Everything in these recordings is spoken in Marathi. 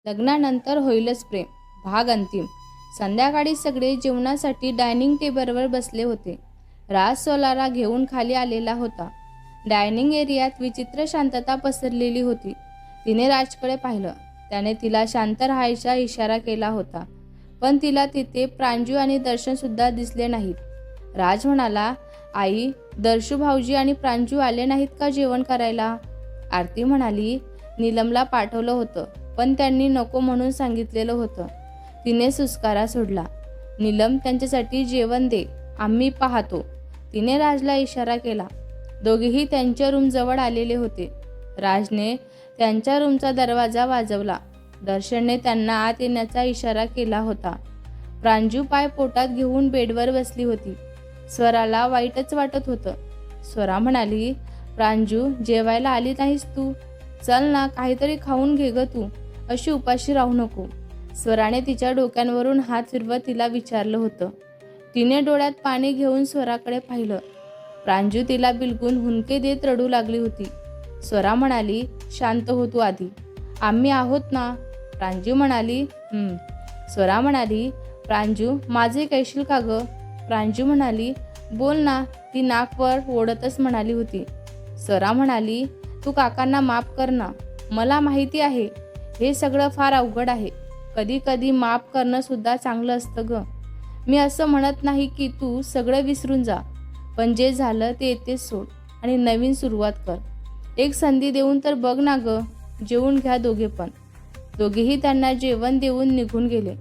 लग्नानंतर होईलच प्रेम भाग अंतिम. संध्याकाळी सगळे जेवणासाठी डायनिंग टेबलवर बसले होते. राज सोलारा घेऊन खाली आलेला होता. डायनिंग एरियात विचित्र शांतता पसरलेली होती. तिने राजकडे पाहिलं. त्याने तिला शांत राहायचा इशारा केला होता, पण तिला तिथे प्रांजू आणि दर्शन सुद्धा दिसले नाहीत. राज म्हणाला, आई, दर्शू भाऊजी आणि प्रांजू आले नाहीत का जेवण करायला? आरती म्हणाली, नीलमला पाठवलं होतं, पण त्यांनी नको म्हणून सांगितलेलं होतं. तिने सुस्कारा सोडला. नीलम, त्यांच्यासाठी जेवण दे, आम्ही पाहतो. तिने राजला इशारा केला. दोघेही त्यांच्या रूमजवळ आलेले होते. राजने त्यांच्या रूमचा दरवाजा वाजवला. दर्शनने त्यांना आत येण्याचा इशारा केला होता. प्रांजू पाय पोटात घेऊन बेडवर बसली होती. स्वराला वाईटच वाटत होतं. स्वरा म्हणाली, प्रांजू, जेवायला आली नाहीस तू? चल ना, काहीतरी खाऊन घे ग तू, अशी उपाशी राहू नको. स्वराने तिच्या डोक्यांवरून हात फिरवत तिला विचारलं होतं. तिने डोळ्यात पाणी घेऊन स्वराकडे पाहिलं. प्रांजू तिला बिलगून हुंदके देत रडू लागली होती. स्वरा म्हणाली, शांत हो तू आधी, आम्ही आहोत ना. प्रांजू म्हणाली, स्वरा म्हणाली, प्रांजू, माझे कैशील का ग? प्रांजू म्हणाली, बोल ना. ती नाक वर ओढतच म्हणाली होती. स्वरा म्हणाली, तू काकांना माफ कर ना. मला माहिती आहे हे सगळं फार अवघड आहे. कधी कधी माफ करणं सुद्धा चांगलं असतं ग. मी असं म्हणत नाही की तू सगळं विसरून जा, पण जे झालं ते येतेच सोड आणि नवीन सुरुवात कर. एक संधी देऊन तर बघ ना ग. जेवून घ्या दोघे पण. दोघेही त्यांना जेवण देऊन निघून गेले.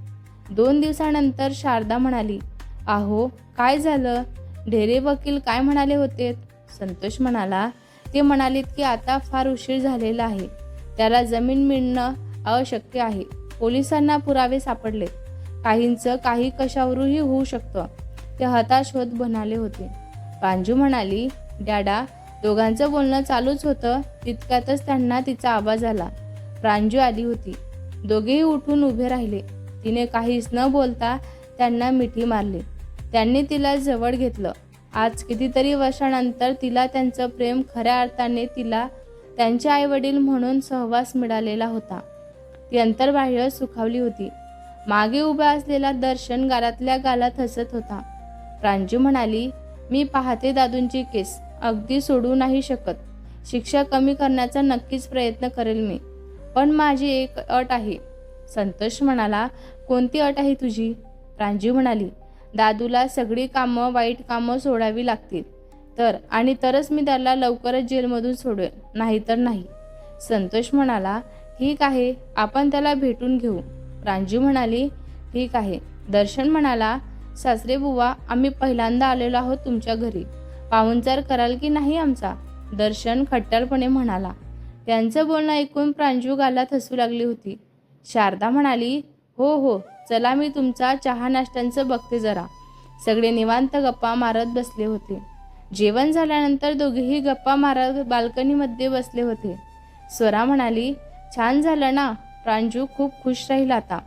2 दिवसानंतर शारदा म्हणाली, आहो, काय झालं? ढेरे वकील काय म्हणाले होते? संतोष म्हणाला, ते म्हणालेत की आता फार उशीर झालेला आहे. त्याला जमीन मिळणं अशक्य आहे. पोलिसांना पुरावे सापडले. काहींचं काही कशावरूनही होऊ शकतं. ते हताश होत म्हणाले होते. प्रांजू म्हणाली, डॅडा, दोघांचं बोलणं चालूच होतं. तितक्यातच त्यांना तिचा आवाज आला. प्रांजू आली होती. दोघेही उठून उभे राहिले. तिने काहीच न बोलता त्यांना मिठी मारली. त्यांनी तिला जवळ घेतलं. आज कितीतरी वर्षानंतर तिला त्यांचं प्रेम खऱ्या अर्थाने तिला त्यांचे आईवडील म्हणून सहवास मिळालेला होता. ती अंतर्बाह्य सुखावली होती. मागे उभा असलेला दर्शन गालातल्या गालात हसत होता. प्रांजू म्हणाली, मी पाहते दादूंची केस, अगदी सोडू नाही शकत. शिक्षा कमी करण्याचा नक्कीच प्रयत्न करेल मी, पण माझी एक अट आहे. संतोष म्हणाला, कोणती अट आहे तुझी? प्रांजू म्हणाली, दादूला सगळी कामं, वाईट कामं सोडावी लागतील तरच मी त्याला लवकरच जेलमधून सोडवेन, नाहीतर नाही. संतोष म्हणाला, ठीक आहे, आपण त्याला भेटून घेऊ. प्रांजू म्हणाली, ठीक आहे. दर्शन म्हणाला, सासरे बुवा, आम्ही पहिल्यांदा आलेलो आहोत तुमच्या घरी. पाहुणचार कराल की नाही आमचा? दर्शन खट्टाळपणे म्हणाला. त्यांचं बोलणं ऐकून प्रांजू गालात हसू लागली होती. शारदा म्हणाली, हो हो, चला, मी तुमचा चहा नाश्त्यांचं बघते जरा. सगळे निवांत गप्पा मारत बसले होते. जेवण झाल्यानंतर दोघेही गप्पा मारत बाल्कनीमध्ये बसले होते. स्वरा म्हणाली, छान झालं ना? प्रांजू खूप खुश राहील आता.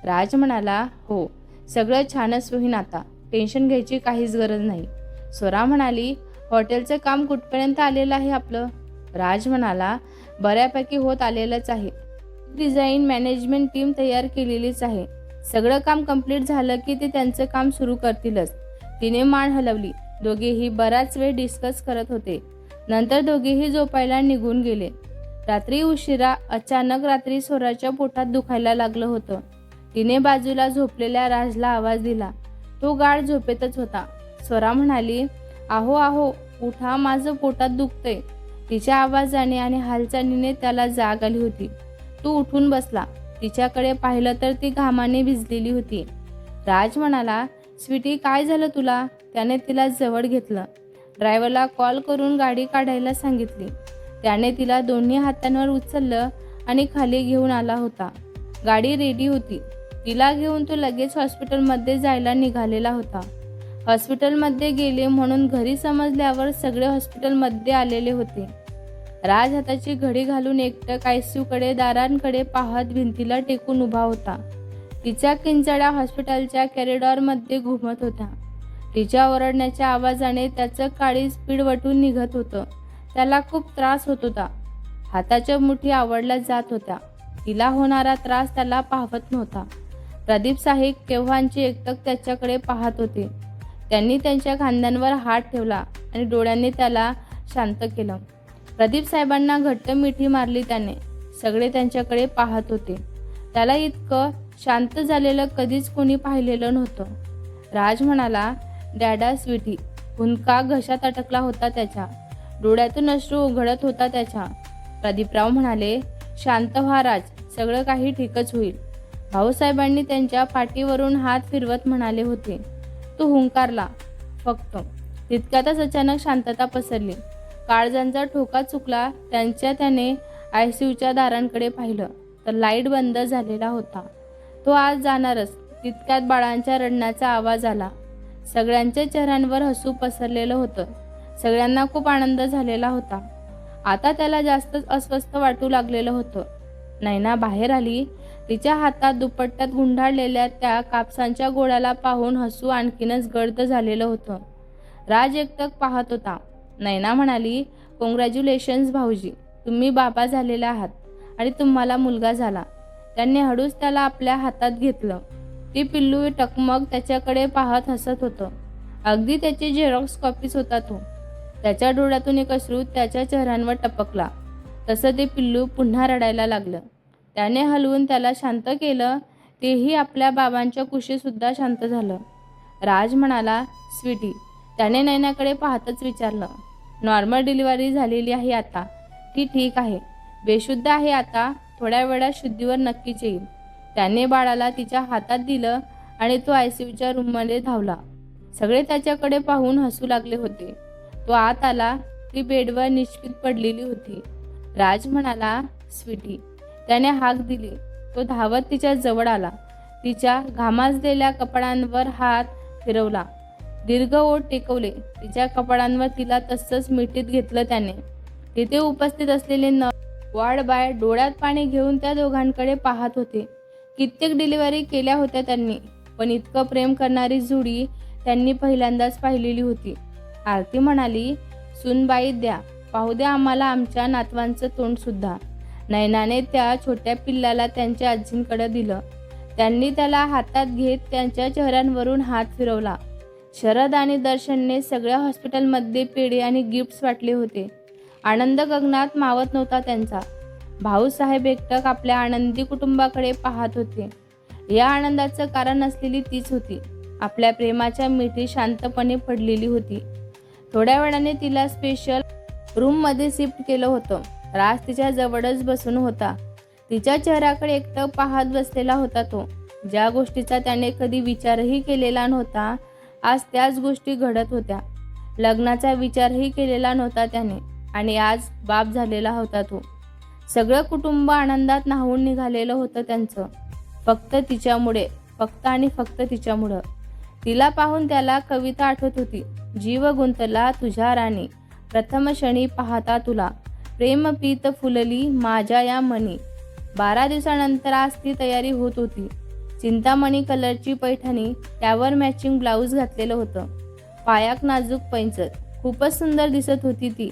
राज म्हणाला, हो, सगळं छानच होईन आता, टेन्शन घ्यायची काहीच गरज नाही. स्वरा म्हणाली, हॉटेलचं काम कुठपर्यंत आलेलं आहे आपलं? राज म्हणाला, बऱ्यापैकी होत आलेलंच आहे. डिझाईन मॅनेजमेंट टीम तयार केलेलीच आहे. सगळं काम कंप्लीट झालं की ते त्यांचं काम सुरू करतीलच. तिने मान हलवली. दोघेही बराच वेळ डिस्कस करत होते. नंतर दोघेही झोपायला निघून गेले. रात्री उशिरा अचानक रात्री स्वराच्या पोटात दुखायला लागलं होतं. तिने बाजूला झोपलेल्या राजला आवाज दिला. तो गाढ झोपेतच होता. स्वरा म्हणाली, आहो आहो, उठा, माझं पोटात दुखतंय. तिच्या आवाजाने आणि हालचालीने त्याला जाग आली होती. तो उठून बसला. तिच्याकडे पाहिलं तर ती घामाने भिजलेली होती. राज म्हणाला, स्वीटी, काय झालं तुला? त्याने तिला जवळ घेतलं. ड्रायव्हरला कॉल करून गाडी काढायला सांगितली. त्याने तिला दोन्ही हातांवर उचललं आणि खाली घेऊन आला होता. गाडी रेडी होती. तिला घेऊन तो लगेच हॉस्पिटलमध्ये जायला निघालेला होता. हॉस्पिटलमध्ये गेले म्हणून घरी समजल्यावर सगळे हॉस्पिटलमध्ये आलेले होते. राज हाताची घडी घालून एकटक आयसीयूकडे दारांकडे पाहत भिंतीला टेकून उभा होता. तिच्या किंचाळ्या हॉस्पिटलच्या कॉरिडॉरमध्ये घुमत होत्या. तिच्या ओरडण्याच्या आवाजाने त्याचं काळीज पिळवटून निघत होतं. त्याला खूप त्रास होत होता. हाताच्या मुठी आवळल्या जात होत्या. तिला होणारा त्रास त्याला पाहवत नव्हता. प्रदीप साहेब केव्हांचे एकटक त्याच्याकडे पाहत होते. त्यांनी त्यांच्या खांद्यांवर हात ठेवला आणि डोळ्यांनी त्याला शांत केलं. प्रदीप साहेबांना घट्ट मिठी मारली त्याने. सगळे त्यांच्याकडे पाहत होते. त्याला इतकं शांत झालेलं कधीच कोणी पाहिलेलं नव्हतं. राज म्हणाला, डॅडा स्वीटी. हुंदका घशात अटकला होता त्याच्या. डोळ्यातून अश्रू उघडत होता त्याच्या. प्रदीपराव म्हणाले, शांत व्हा राज, सगळं काही ठीकच होईल. भाऊसाहेबांनी त्यांच्या पाठीवरून हात फिरवत म्हणाले होते. तो हुंकारला फक्त. तितक्यातच अचानक शांतता पसरली. काळजांचा ठोका चुकला त्यांच्या. त्याने ICUच्या दारांकडे पाहिलं तर लाईट बंद झालेला होता. तो आज जाणारच. तितक्यात बाळांच्या रडण्याचा आवाज आला. सगळ्यांच्या चेहऱ्यांवर हसू पसरलेलं होतं. सगळ्यांना खूप आनंद झालेला होता. आता त्याला जास्तच अस्वस्थ वाटू लागलेलं होतं. नैना बाहेर आली. तिच्या हातात दुपट्ट्यात गुंडाळलेल्या त्या कापसांच्या गोळ्याला पाहून हसू आणखीनच गर्द झालेलं होतं. राज एकटक पाहत होता. नैना म्हणाली, कॉंग्रॅच्युलेशन्स भाऊजी, तुम्ही बाबा झालेले आहात आणि तुम्हाला मुलगा झाला. त्यांनी हळूच त्याला आपल्या हातात घेतलं. ती पिल्लू टकमक त्याच्याकडे पाहत हसत होतं. अगदी त्याची झेरॉक्स कॉपीच होता तो. त्याच्या डोळ्यातून एक अश्रू त्याच्या चेहऱ्यांवर टपकला. तसं ते पिल्लू पुन्हा रडायला लागलं. त्याने हलवून त्याला शांत केलं. तेही आपल्या बाबांच्या कुशीसुद्धा शांत झालं. राज म्हणाला, स्वीटी. त्याने नैनाकडे पाहतच विचारलं, नॉर्मल डिलिव्हरी झालेली आहे आता? ती ठीक आहे, बेशुद्ध आहे आता. थोड्या वेळात शुद्धीवर नक्कीच येईल. त्याने बाळाला तिच्या हातात दिलं आणि तो ICUच्या रूममध्ये धावला. सगळे त्याच्याकडे पाहून हसू लागले होते. तो आत आला. ती बेडवर निश्चित पडलेली होती. राज म्हणाला, स्वीटी. त्याने हाक दिली. तो धावत तिच्या जवळ आला. तिच्या घामाजलेल्या कपड्यांवर हात फिरवला. दीर्घ ओठ टेकवले. तिच्या कपड्यांवर तिला तसंच मिठीत घेतलं त्याने. तिथे उपस्थित असलेले वॉर्ड बाय डोळ्यात पाणी घेऊन त्या दोघांकडे पाहत होते. कित्येक डिलिव्हरी केल्या होत्या त्यांनी, पण इतकं प्रेम करणारी जोडी त्यांनी पहिल्यांदाच पाहिलेली होती. आरती म्हणाली, सूनबाई द्या, पाहू द्या आम्हाला आमच्या नातवांचं तोंडसुद्धा. नैनाने त्या छोट्या पिल्लाला त्यांच्या आजींकडे दिलं. त्यांनी त्याला हातात घेत त्यांच्या चेहऱ्यांवरून हात फिरवला. शरद आणि दर्शनने सगळ्या हॉस्पिटलमध्ये पेढे आणि गिफ्ट्स वाटले होते. आनंद गगनात मावत नव्हता त्यांचा. भाऊसाहेब एकटक आपल्या आनंदी कुटुंबाकडे पाहत होते. या आनंदाचं कारण असलेली तीच होती. आपल्या प्रेमाच्या मिठी शांतपणे पडलेली होती. थोड्या वेळाने तिला स्पेशल रूममध्ये शिफ्ट केलं होतं. राज तिच्या जवळच बसून होता. तिच्या चेहऱ्याकडे एकटक पाहत बसलेला होता तो. ज्या गोष्टीचा त्याने कधी विचारही केलेला नव्हता, आज त्याच गोष्टी घडत होत्या. लग्नाचा विचारही केलेला नव्हता त्याने, आणि आज बाप झालेला होता तो. सगळं कुटुंब आनंदात न्हावून निघालेलं होतं त्यांचं. फक्त तिच्यामुळे, फक्त आणि फक्त तिच्यामुळं. तिला पाहून त्याला कविता आठवत होती. जीव गुंतला तुझ्या राणी, प्रथम क्षणी पाहता तुला, प्रेम पीत फुलली माझ्या या मनी. 12 दिवसानंतर आज ती तयारी होत होती. चिंतामणी कलरची पैठणी, त्यावर मॅचिंग ब्लाऊज घातलेलं होतं. पायाक नाजूक पैंजण, खूपच सुंदर दिसत होती ती.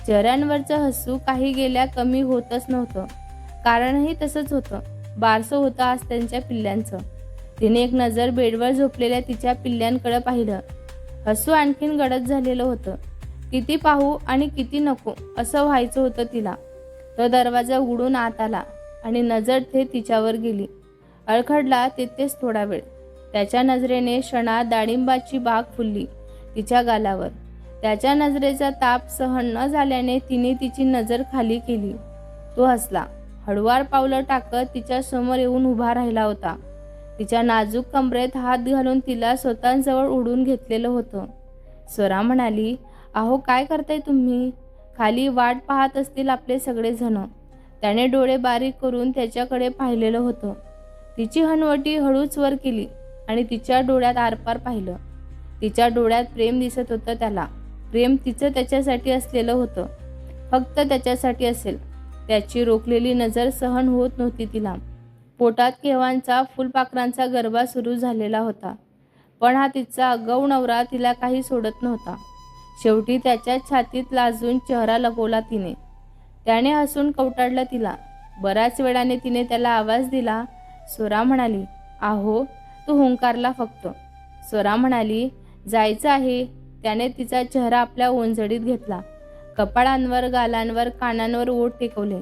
चेहऱ्यांवरचं हसू काही गेल्या कमी होतच नव्हतं. कारणही तसंच होतं. बारसं होतं आज त्यांच्या पिल्ल्यांचं. तिने एक नजर बेडवर झोपलेल्या तिच्या पिल्ल्यांकडे पाहिलं. हसू आणखीन गडद झालेलं होतं. किती पाहू आणि किती नको असं व्हायचं होतं तिला. तो दरवाजा उघडून आत आला आणि नजर थेट तिच्यावर गेली. अडखडला तिथेच थोडा वेळ. त्याच्या नजरेने क्षणात डाळिंबाची बाग फुलली तिच्या गालावर. त्याच्या नजरेचा ताप सहन न झाल्याने तिने तिची नजर खाली केली. तो हसला. हळुवार पावलं टाकत तिच्या समोर येऊन उभा राहिला होता. तिच्या नाजूक कमरेत हात घालून तिला स्वतःजवळ ओढून घेतलेलं होतं. स्वरा म्हणाली, अहो काय करताय तुम्ही? खाली वाट पाहत असतील आपले सगळेजण. त्याने डोळे बारीक करून त्याच्याकडे पाहिलेलं होतं. तिची हनवटी हळूच वर केली आणि तिच्या डोळ्यात आरपार पाहिलं. तिच्या डोळ्यात प्रेम दिसत होतं त्याला. प्रेम तिचं त्याच्यासाठी असलेलं होतं. फक्त त्याच्यासाठी असेल. त्याची रोखलेली नजर सहन होत नव्हती तिला. पोटात केव्हांचा फुलपाखरांचा गरबा सुरू झालेला होता. पण हा तिचा आगाऊ नवरा तिला काही सोडत नव्हता. शेवटी त्याच्या छातीत लाजून चेहरा लपवला तिने. त्याने हसून कवटाळलं तिला. बऱ्याच वेळाने तिने त्याला आवाज दिला. स्वरा म्हणाली, आहो, तू हुंकारला फक्त. स्वरा म्हणाली, जायचं आहे. त्याने तिचा चेहरा आपल्या ओंजळीत घेतला. कपाळांवर, गालांवर, कानांवर ओठ टेकवले.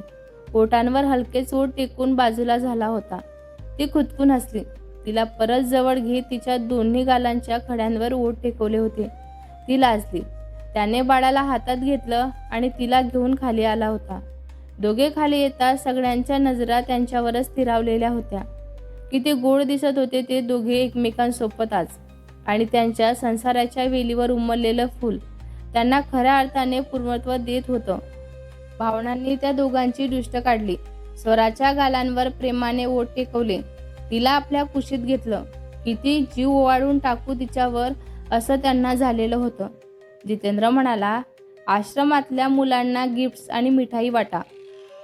ओठांवर हलकेच ओठ टेकून बाजूला झाला होता. ती खुदकून हसली. तिला परत जवळ घेत तिच्या दोन्ही गालांच्या खड्यांवर ओठ टेकवले होते. ती लाजली. त्याने बाळाला हातात घेतलं आणि तिला घेऊन खाली आला होता. दोघे खाली येताच सगळ्यांच्या नजरा त्यांच्यावरच स्थिरावलेल्या होत्या. किती गोड दिसत होते ते दोघे एकमेकांसोबत आज. आणि त्यांच्या संसाराच्या वेलीवर उमललेलं फूल त्यांना खऱ्या अर्थाने पूर्णत्व देत होतं. भावनांनी त्या दोघांची दृष्ट काढली. स्वराच्या गालांवर प्रेमाने ओठ टेकवले. तिला आपल्या कुशीत घेतलं. किती जीव ओवाळून टाकू तिच्यावर असं त्यांना झालेलं होतं. जितेंद्र म्हणाला, आश्रमातल्या मुलांना गिफ्ट्स आणि मिठाई वाटा.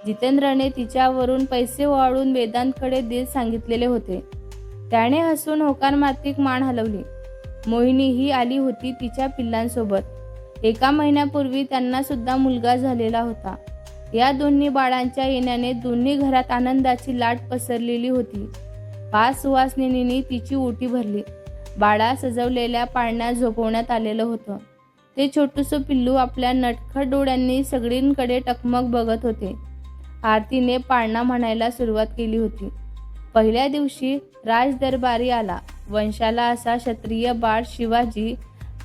जितेंद्रने तिच्यावरून पैसे ओवाळून वेदांतकडे देत सांगितलेले होते. त्याने हसून होकारमार्थिक मान हलवली. मोहिनीही आली होती तिच्या पिल्लांसोबत. 1 महिन्यापूर्वी त्यांना सुद्धा मुलगा झालेला होता. या दोन्ही बाळांच्या येण्याने दोन्ही घरात आनंदाची लाट पसरलेली होती. 5 सुवासिनींनी तिची ओटी भरली. बाळा सजवलेल्या पाळण्यात झोपवण्यात आलेलं होतं. ते छोटूसं पिल्लू आपल्या नटखट डोळ्यांनी सगळींकडे टकमक बघत होते. आरतीने पाळणा म्हणायला सुरुवात केली होती. पहिल्या दिवशी राजदरबारी आला. वंशाला असा क्षत्रिय बाळ शिवाजी,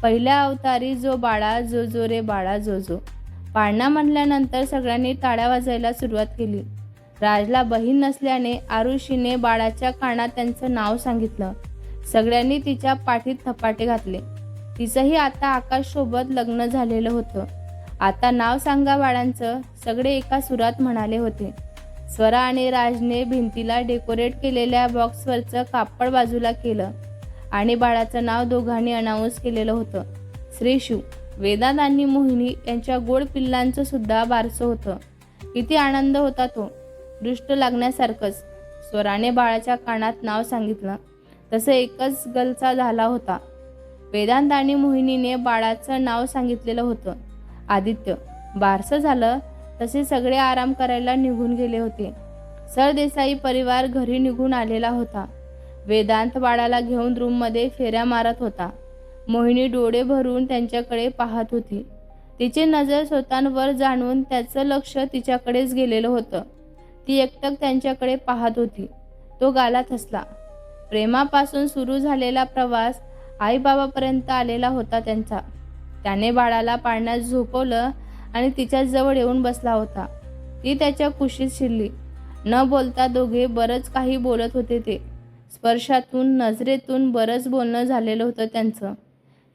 पहिल्या अवतारी जो बाळा, जो जो रे बाळा जो जो. पाळणा म्हणल्यानंतर सगळ्यांनी टाळ्या वाजायला सुरुवात केली. राजला बहीण नसल्याने आरुषीने बाळाच्या कानात त्यांचं नाव सांगितलं. सगळ्यांनी तिच्या पाठीत थपाटे घातले. तिचंही आता आकाशसोबत लग्न झालेलं होतं. आता नाव सांगा बाळांचं, सगळे एका सुरात म्हणाले होते. स्वरा आणि राजने भिंतीला डेकोरेट केलेल्या बॉक्सवरचं कापड बाजूला केलं आणि बाळाचं नाव दोघांनी अनाऊन्स केलेलं होतं. श्री शिव. वेदांत आणि मोहिनी यांच्या गोड पिल्लांचं सुद्धा बारसं होतं. किती आनंद होता तो. दृष्ट लागण्यासारखंच. स्वराने बाळाच्या कानात नाव सांगितलं तसं एकच गलचा झाला होता. वेदांत आणि मोहिनीने बाळाचं नाव सांगितलेलं होतं आदित्य. बारसं झालं तसे सगळे आराम करायला निघून गेले होते. सरदेसाई परिवार घरी निघून आलेला होता. वेदांत बाळाला घेऊन रूममध्ये फेऱ्या मारत होता. मोहिनी डोळे भरून त्यांच्याकडे पाहत होती. तिची नजर स्वतःवर जाणून त्याचं लक्ष तिच्याकडेच गेलेलं होतं. ती एकटक त्यांच्याकडे पाहत होती. तो गालात हसला. प्रेमापासून सुरू झालेला प्रवास आईबाबापर्यंत आलेला होता त्यांचा. त्याने बाळाला पाळण्यात झोपवलं आणि तिच्या जवळ येऊन बसला होता. ती त्याच्या कुशीत शिरली. न बोलता दोघे बरंच काही बोलत होते. ते स्पर्शातून, नजरेतून बरंच बोलणं झालेलं होतं त्यांचं.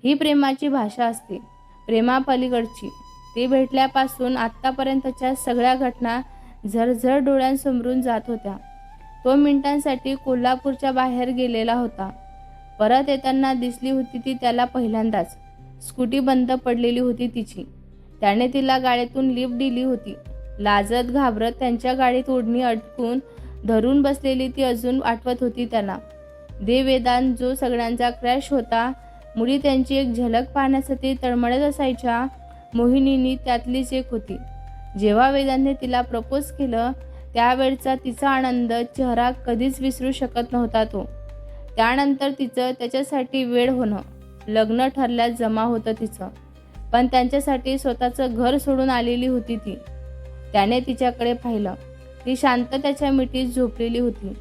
ही प्रेमाची भाषा असते, प्रेमापलीकडची. ते भेटल्यापासून आत्तापर्यंतच्या सगळ्या घटना झरझर डोळ्यांसमोरून जात होत्या. तो मिनिटांसाठी कोल्हापूरच्या बाहेर गेलेला होता. परत येताना दिसली होती ती त्याला पहिल्यांदाच. स्कूटी बंद पडलेली होती तिची. त्याने तिला गाडीतून लिफ्ट दिली होती. लाजत घाबरत त्यांच्या गाडीत ओढणी अडकून धरून बसलेली ती अजून आठवत होती त्यांना. वेदांत जो सगळ्यांचा क्रॅश होता. मुली त्यांची एक झलक पाहण्यासाठी तळमळत असायच्या. मोहिनीनी त्यातलीच एक होती. जेव्हा वेदांतने तिला प्रपोज केलं त्यावेळचा तिचा आनंद चेहरा कधीच विसरू शकत नव्हता तो. त्यानंतर तिचं त्याच्यासाठी वेळ होणं, लग्न ठरल्यात जमा होतं तिचं. पण त्यांच्यासाठी स्वतःचं घर सोडून आलेली होती ती. त्याने तिच्याकडे पाहिलं. ती शांत त्याच्या मिठीत झोपलेली होती.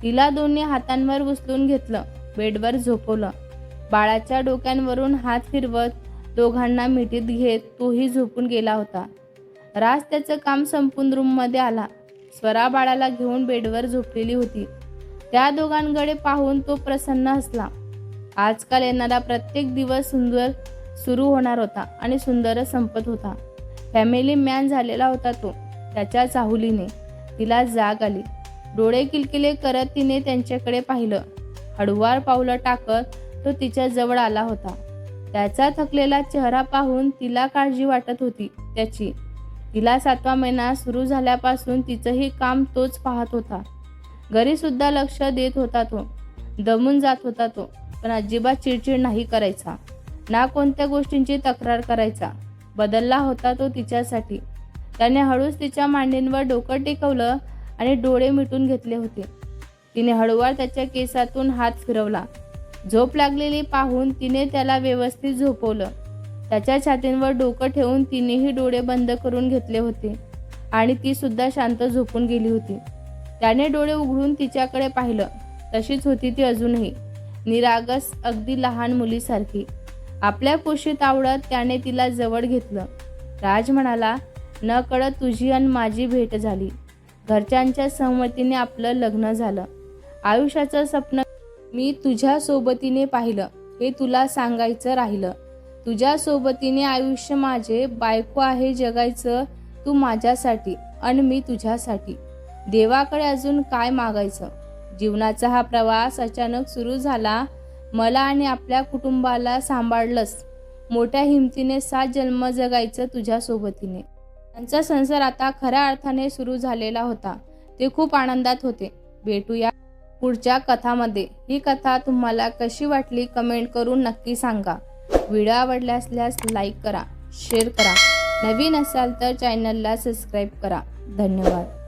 तिला दोन्ही हातांवर उचलून घेतलं. बेडवर झोपवलं. बाळाच्या डोक्यांवरून हात फिरवत दोघांना मिठीत घेत तोही झोपून गेला होता. राज त्याचं काम संपून रूममध्ये आला. स्वरा बाळाला घेऊन बेडवर झोपलेली होती. त्या दोघांकडे पाहून तो प्रसन्न हसला. आजकाल येणारा प्रत्येक दिवस सुंदर सुरू होणार होता आणि सुंदरच संपत होता. फॅमिली मॅन झालेला होता तो. त्याच्या चाहुलीने तिला जाग आली. डोळे किलकिले करत तिने त्यांच्याकडे पाहिलं. हळुवार पावलं टाकत तो तिच्या जवळ आला होता. त्याचा थकलेला चेहरा पाहून तिला काळजी वाटत होती त्याची. तिला 7वा महिना सुरू झाल्यापासून तिचंही काम तोच पाहत होता. घरी सुद्धा लक्ष देत होता तो. दमून जात होता तो, पण अजिबात चिडचिड नाही करायचा, ना कोणत्या गोष्टींची तक्रार करायचा. बदलला होता तो तिच्यासाठी. त्याने हळूच तिच्या मांडींवर डोकं टेकवलं आणि डोळे मिटून घेतले होते. तिने हळूवार त्याच्या केसातून हात फिरवला. झोप लागलेली पाहून तिने त्याला व्यवस्थित झोपवलं. त्याच्या छातींवर डोकं ठेवून तिनेही डोळे बंद करून घेतले होते आणि ती सुद्धा शांत झोपून गेली होती. त्याने डोळे उघडून तिच्याकडे पाहिलं. तशीच होती ती अजूनही, निरागस, अगदी लहान मुलीसारखी. आपल्या कुशीत आवडत त्याने तिला जवळ घेतलं. राज म्हणाला, नकळत तुझी आणि माझी भेट झाली. घरच्यांच्या सहमतीने आपलं लग्न झालं. आयुष्याचं स्वप्न मी तुझ्या सोबतीने पाहिलं, हे तुला सांगायचं राहिलं. तुझ्या सोबतीने आयुष्य माझे, बायको आहे जगायचं तू माझ्यासाठी आणि मी तुझ्यासाठी. देवाकडे अजून काय मागायचं. जीवनाचा हा प्रवास अचानक सुरू झाला. मला आणि आपल्या कुटुंबाला सांभाळलंस. मोठ्या हिमतीने 7 जन्म जगायचं तुझ्या सोबतीने. त्यांचा संसार आता खऱ्या अर्थाने सुरू झालेला होता. ते खूप आनंदात होते. भेटूया पुढच्या कथामध्ये. ही कथा तुम्हाला कशी वाटली कमेंट करून नक्की सांगा. व्हिडिओ आवडल्यास लाईक करा, शेअर करा. नवीन असाल तर चॅनलला सबस्क्राईब करा. धन्यवाद.